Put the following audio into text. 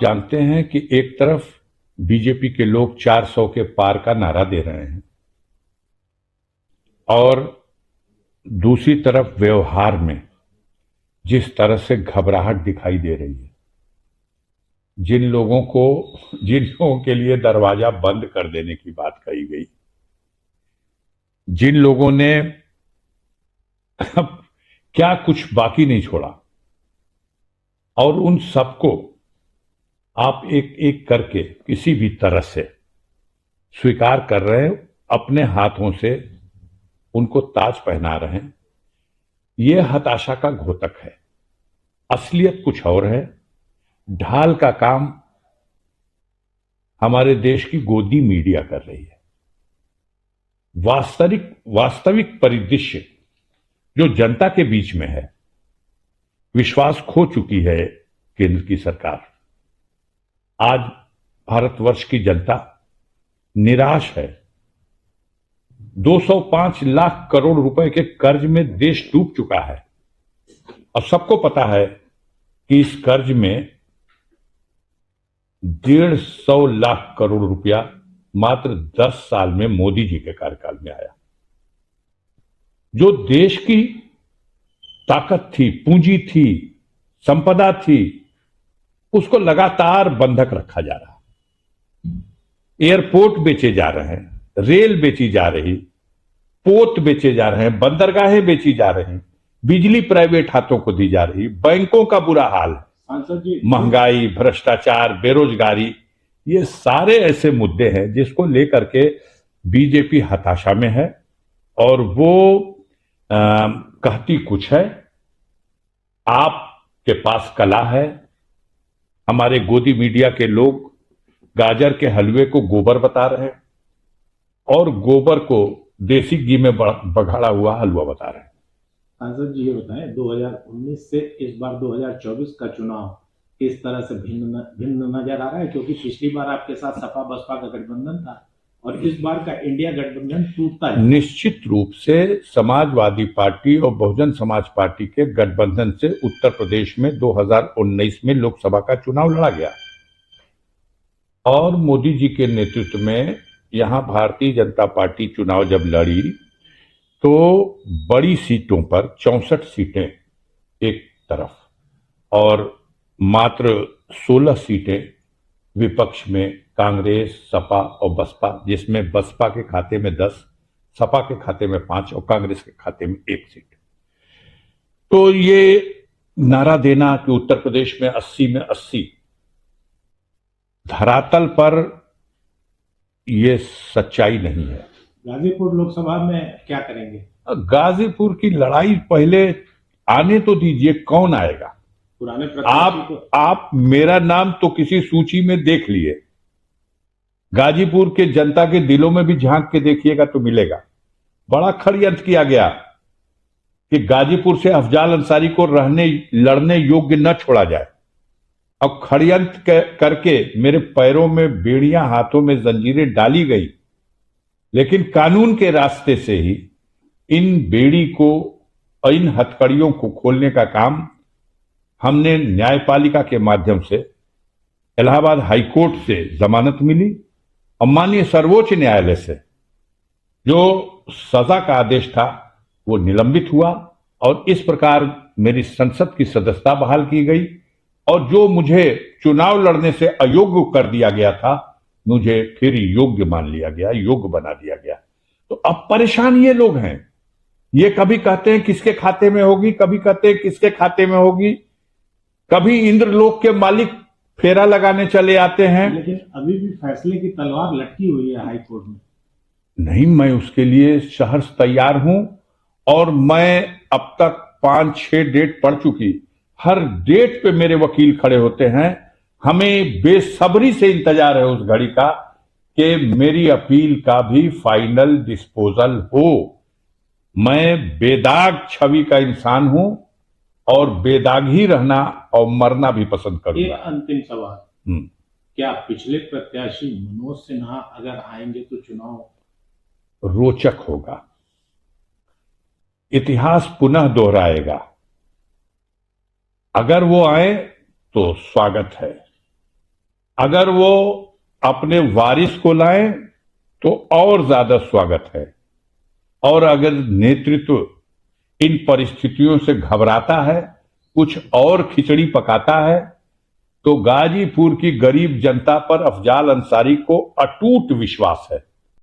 जानते हैं कि एक तरफ बीजेपी के लोग 400 के पार का नारा दे रहे हैं और दूसरी तरफ व्यवहार में जिस तरह से घबराहट दिखाई दे रही है, जिन लोगों के लिए दरवाजा बंद कर देने की बात कही गई, जिन लोगों ने क्या कुछ बाकी नहीं छोड़ा, और उन सबको आप एक एक करके किसी भी तरह से स्वीकार कर रहे हैं, अपने हाथों से उनको ताज पहना रहे हैं। यह हताशा का घोतक है। असलियत कुछ और है। ढाल का काम हमारे देश की गोदी मीडिया कर रही है। वास्तविक परिदृश्य जो जनता के बीच में है, विश्वास खो चुकी है केंद्र की सरकार। आज भारतवर्ष की जनता निराश है। 205 लाख करोड़ रुपए के कर्ज में देश डूब चुका है और सबको पता है कि इस कर्ज में 150 लाख करोड़ रुपया मात्र 10 साल में मोदी जी के कार्यकाल में आया। जो देश की ताकत थी, पूंजी थी, संपदा थी, उसको लगातार बंधक रखा जा रहा। एयरपोर्ट बेचे जा रहे हैं, रेल बेची जा रही, पोत बेचे जा रहे हैं, बंदरगाहें बेची जा रही, बिजली प्राइवेट हाथों को दी जा रही, बैंकों का बुरा हाल है, महंगाई, भ्रष्टाचार, बेरोजगारी, ये सारे ऐसे मुद्दे हैं जिसको लेकर के बीजेपी हताशा में है और वो कहती कुछ है। आपके पास कला है। हमारे गोदी मीडिया के लोग गाजर के हलवे को गोबर बता रहे हैं और गोबर को देसी घी में बघाड़ा हुआ हलवा बता रहे हैं। सांसद जी ये बताएं, 2019 से इस बार 2024 का चुनाव किस तरह से भिन्न नजर आ रहा है? क्योंकि पिछली बार आपके साथ सपा बसपा का गठबंधन था और इस बार का इंडिया गठबंधन टूटता है। निश्चित रूप से समाजवादी पार्टी और बहुजन समाज पार्टी के गठबंधन से उत्तर प्रदेश में 2019 में लोकसभा का चुनाव लड़ा गया और मोदी जी के नेतृत्व में यहां भारतीय जनता पार्टी चुनाव जब लड़ी तो बड़ी सीटों पर 64 सीटें एक तरफ और मात्र 16 सीटें विपक्ष में कांग्रेस, सपा और बसपा, जिसमें बसपा के खाते में 10, सपा के खाते में 5 और कांग्रेस के खाते में 1 सीट। तो ये नारा देना कि उत्तर प्रदेश में 80 में 80, धरातल पर ये सच्चाई नहीं है। गाजीपुर लोकसभा में क्या करेंगे? गाजीपुर की लड़ाई पहले आने तो दीजिए, कौन आएगा? पुराने आप मेरा नाम तो किसी सूची में देख लिए, गाजीपुर के जनता के दिलों में भी झांक के देखिएगा तो मिलेगा। बड़ा षड्यंत्र किया गया कि गाजीपुर से अफजाल अंसारी को लड़ने योग्य न छोड़ा जाए और षड्यंत्र करके मेरे पैरों में बेड़ियां, हाथों में जंजीरें डाली गई, लेकिन कानून के रास्ते से ही इन बेड़ी को और इन हथकड़ियों को खोलने का काम हमने न्यायपालिका के माध्यम से, इलाहाबाद हाईकोर्ट से जमानत मिली और माननीय सर्वोच्च न्यायालय से जो सजा का आदेश था वो निलंबित हुआ और इस प्रकार मेरी संसद की सदस्यता बहाल की गई और जो मुझे चुनाव लड़ने से अयोग्य कर दिया गया था, मुझे फिर योग्य मान लिया गया, योग्य बना दिया गया। तो अब परेशान ये लोग हैं। ये कभी कहते हैं किसके खाते में होगी, कभी कहते हैं किसके खाते में होगी, कभी इंद्रलोक के मालिक फेरा लगाने चले आते हैं। लेकिन अभी भी फैसले की तलवार लटकी हुई है हाई कोर्ट में। नहीं, मैं उसके लिए सहर्ष तैयार हूं और मैं अब तक 5-6 डेट पढ़ चुकी। हर डेट पे मेरे वकील खड़े होते हैं। हमें बेसब्री से इंतजार है उस घड़ी का कि मेरी अपील का भी फाइनल डिस्पोजल हो। मैं बेदाग छवि का इंसान हूं और बेदाग ही रहना और मरना भी पसंद करूंगा। एक अंतिम सवाल, क्या पिछले प्रत्याशी मनोज सिन्हा अगर आएंगे तो चुनाव रोचक होगा, इतिहास पुनः दोहराएगा। अगर वो आए तो स्वागत है, अगर वो अपने वारिस को लाएं तो और ज्यादा स्वागत है। और अगर नेतृत्व इन परिस्थितियों से घबराता है, कुछ और खिचड़ी पकाता है, तो गाजीपुर की गरीब जनता पर अफजाल अंसारी को अटूट विश्वास है।